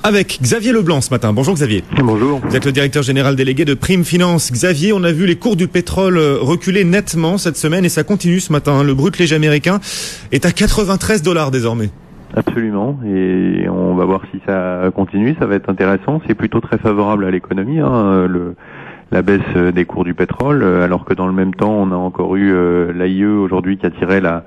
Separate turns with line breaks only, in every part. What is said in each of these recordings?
Avec Xavier Leblanc ce matin. Bonjour Xavier.
Bonjour.
Vous êtes le directeur général délégué de Prime Finance. Xavier, on a vu les cours du pétrole reculer nettement cette semaine et ça continue ce matin. Le brut léger américain est à $93 désormais.
Absolument, et on va voir si ça continue, ça va être intéressant. C'est plutôt très favorable à l'économie, la baisse des cours du pétrole, alors que dans le même temps, on a encore eu l'AIE aujourd'hui qui a tiré la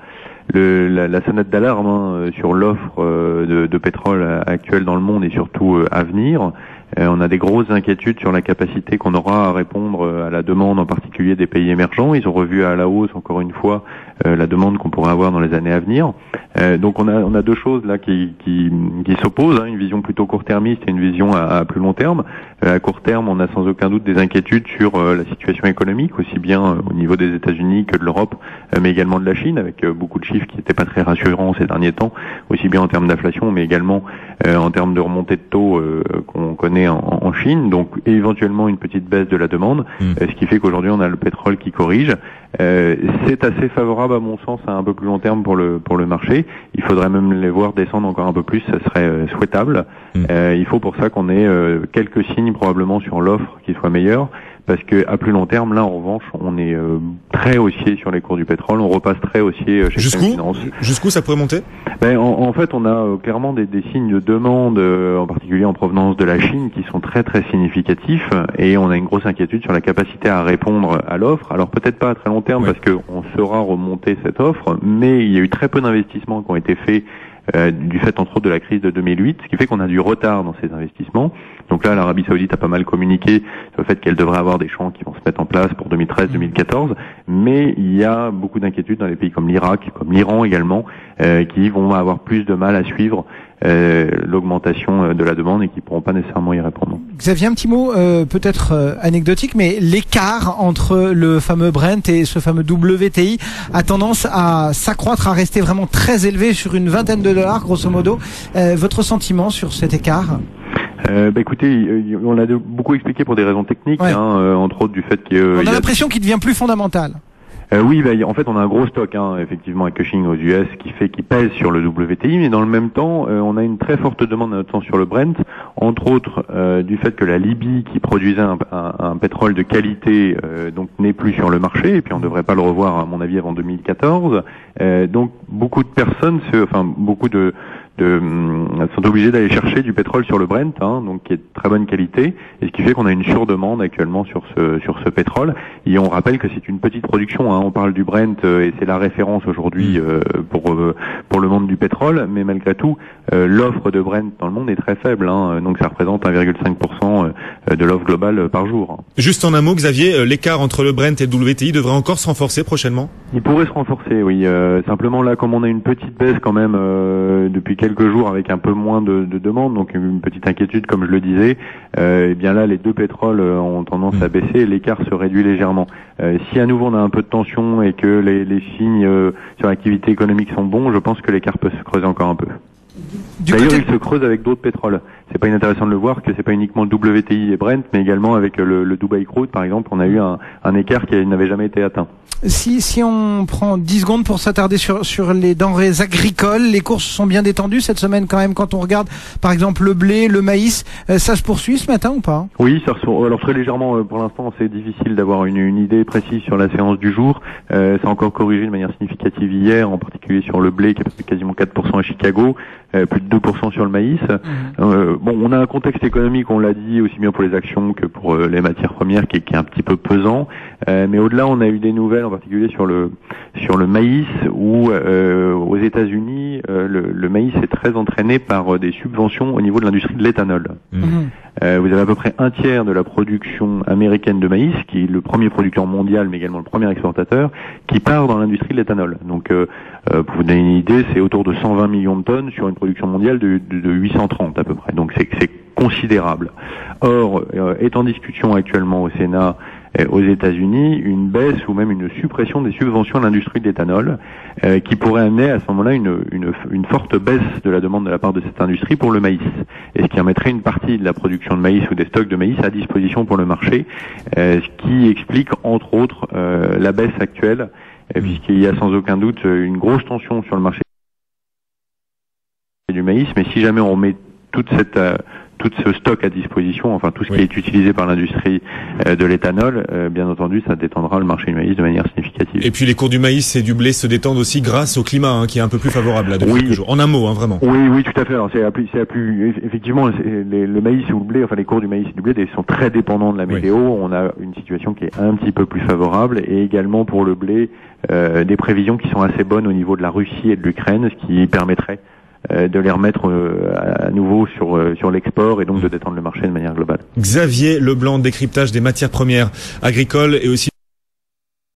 sonnette d'alarme sur l'offre de pétrole actuelle dans le monde et surtout à venir. On a des grosses inquiétudes sur la capacité qu'on aura à répondre à la demande, en particulier des pays émergents. Ils ont revu à la hausse, encore une fois, la demande qu'on pourrait avoir dans les années à venir. Donc on a deux choses là qui s'opposent, une vision plutôt court-termiste et une vision à plus long terme. À court terme, on a sans aucun doute des inquiétudes sur la situation économique, aussi bien au niveau des États-Unis que de l'Europe, mais également de la Chine, avec beaucoup de chiffres qui n'étaient pas très rassurants ces derniers temps, aussi bien en termes d'inflation, mais également en termes de remontée de taux qu'on connaît en Chine, donc éventuellement une petite baisse de la demande, ce qui fait qu'aujourd'hui on a le pétrole qui corrige. C'est assez favorable à mon sens à un peu plus long terme pour le marché. Il faudrait même les voir descendre encore un peu plus, ça serait souhaitable. Il faut pour ça qu'on ait quelques signes probablement sur l'offre qui soit meilleure, parce que à plus long terme, là en revanche, on est très haussier sur les cours du pétrole, on repasse très haussier chez Prime Finance.
Jusqu'où ça pourrait monter?
En fait, on a clairement des signes de demande, en particulier en provenance de la Chine, qui sont très très significatifs, et on a une grosse inquiétude sur la capacité à répondre à l'offre. Alors peut-être pas à très long terme, parce qu'on saura remonter cette offre, mais il y a eu très peu d'investissements qui ont été faits du fait entre autres de la crise de 2008, ce qui fait qu'on a du retard dans ces investissements. Donc là, l'Arabie Saoudite a pas mal communiqué sur le fait qu'elle devrait avoir des champs qui vont se mettre en place pour 2013-2014, mais il y a beaucoup d'inquiétudes dans les pays comme l'Irak, comme l'Iran également, qui vont avoir plus de mal à suivre l'augmentation de la demande et qui pourront pas nécessairement y répondre.
Xavier, un petit mot peut-être anecdotique, mais l'écart entre le fameux Brent et ce fameux WTI a tendance à s'accroître, à rester vraiment très élevé sur une vingtaine de dollars grosso modo. Votre sentiment sur cet écart?
Écoutez, on l'a beaucoup expliqué pour des raisons techniques, entre autres du fait
on a l'impression qu'il devient plus fondamental.
Oui, en fait, on a un gros stock, effectivement, à Cushing aux US, qui pèse sur le WTI, mais dans le même temps, on a une très forte demande à notre temps sur le Brent, entre autres du fait que la Libye, qui produisait un pétrole de qualité, donc n'est plus sur le marché, et puis on ne devrait pas le revoir, à mon avis, avant 2014. Donc beaucoup de personnes, sont obligés d'aller chercher du pétrole sur le Brent, donc qui est de très bonne qualité, et ce qui fait qu'on a une surdemande actuellement sur ce pétrole. Et on rappelle que c'est une petite production, on parle du Brent et c'est la référence aujourd'hui pour le monde du pétrole, mais malgré tout, l'offre de Brent dans le monde est très faible, donc ça représente 1,5% de l'offre globale par jour.
Juste en un mot, Xavier, l'écart entre le Brent et le WTI devrait encore se renforcer prochainement?
Il pourrait se renforcer, oui. Simplement là, comme on a une petite baisse quand même depuis quelques jours avec un peu moins de demande, donc une petite inquiétude comme je le disais, et bien là les deux pétroles ont tendance à baisser et l'écart se réduit légèrement. Si à nouveau on a un peu de tension et que les signes sur l'activité économique sont bons, je pense que l'écart peut se creuser encore un peu. D'ailleurs, il se creuse avec d'autres pétroles. C'est pas inintéressant de le voir que c'est pas uniquement le WTI et Brent, mais également avec le Dubai Crude, par exemple, on a eu un écart qui n'avait jamais été atteint.
Si on prend 10 secondes pour s'attarder sur les denrées agricoles, les courses sont bien détendues cette semaine quand même. Quand on regarde, par exemple, le blé, le maïs, ça se poursuit ce matin ou pas? Oui,
ça ressort. Alors très légèrement. Pour l'instant, c'est difficile d'avoir une idée précise sur la séance du jour. Ça a encore corrigé de manière significative hier, en particulier sur le blé qui a pris quasiment 4% à Chicago, plus de 2% sur le maïs. On a un contexte économique, on l'a dit, aussi bien pour les actions que pour les matières premières, qui est un petit peu pesant. Mais au-delà, on a eu des nouvelles, en particulier sur le maïs, où aux États-Unis, le maïs est très entraîné par des subventions au niveau de l'industrie de l'éthanol. Vous avez à peu près un tiers de la production américaine de maïs, qui est le premier producteur mondial, mais également le premier exportateur, qui part dans l'industrie de l'éthanol. Donc, pour vous donner une idée, c'est autour de 120 millions de tonnes sur une production mondiale de 830 à peu près. Donc, c'est considérable. Or, est en discussion actuellement au Sénat, aux États-Unis, une baisse ou même une suppression des subventions à l'industrie de l'éthanol, qui pourrait amener à ce moment-là une forte baisse de la demande de la part de cette industrie pour le maïs, et ce qui remettrait une partie de la production de maïs ou des stocks de maïs à disposition pour le marché, ce qui explique entre autres la baisse actuelle, puisqu'il y a sans aucun doute une grosse tension sur le marché du maïs, mais si jamais on met toute tout ce stock à disposition, enfin tout ce qui est utilisé par l'industrie de l'éthanol, bien entendu, ça détendra le marché du maïs de manière significative.
Et puis les cours du maïs et du blé se détendent aussi grâce au climat, qui est un peu plus favorable là depuis quelques jours. En un mot, vraiment.
Oui, tout à fait. Alors effectivement, le maïs ou le blé, enfin les cours du maïs et du blé sont très dépendants de la météo. On a une situation qui est un petit peu plus favorable, et également pour le blé, des prévisions qui sont assez bonnes au niveau de la Russie et de l'Ukraine, ce qui permettrait de les remettre à nouveau sur l'export, et donc de détendre le marché de manière globale.
Xavier Leblanc, décryptage des matières premières agricoles et aussi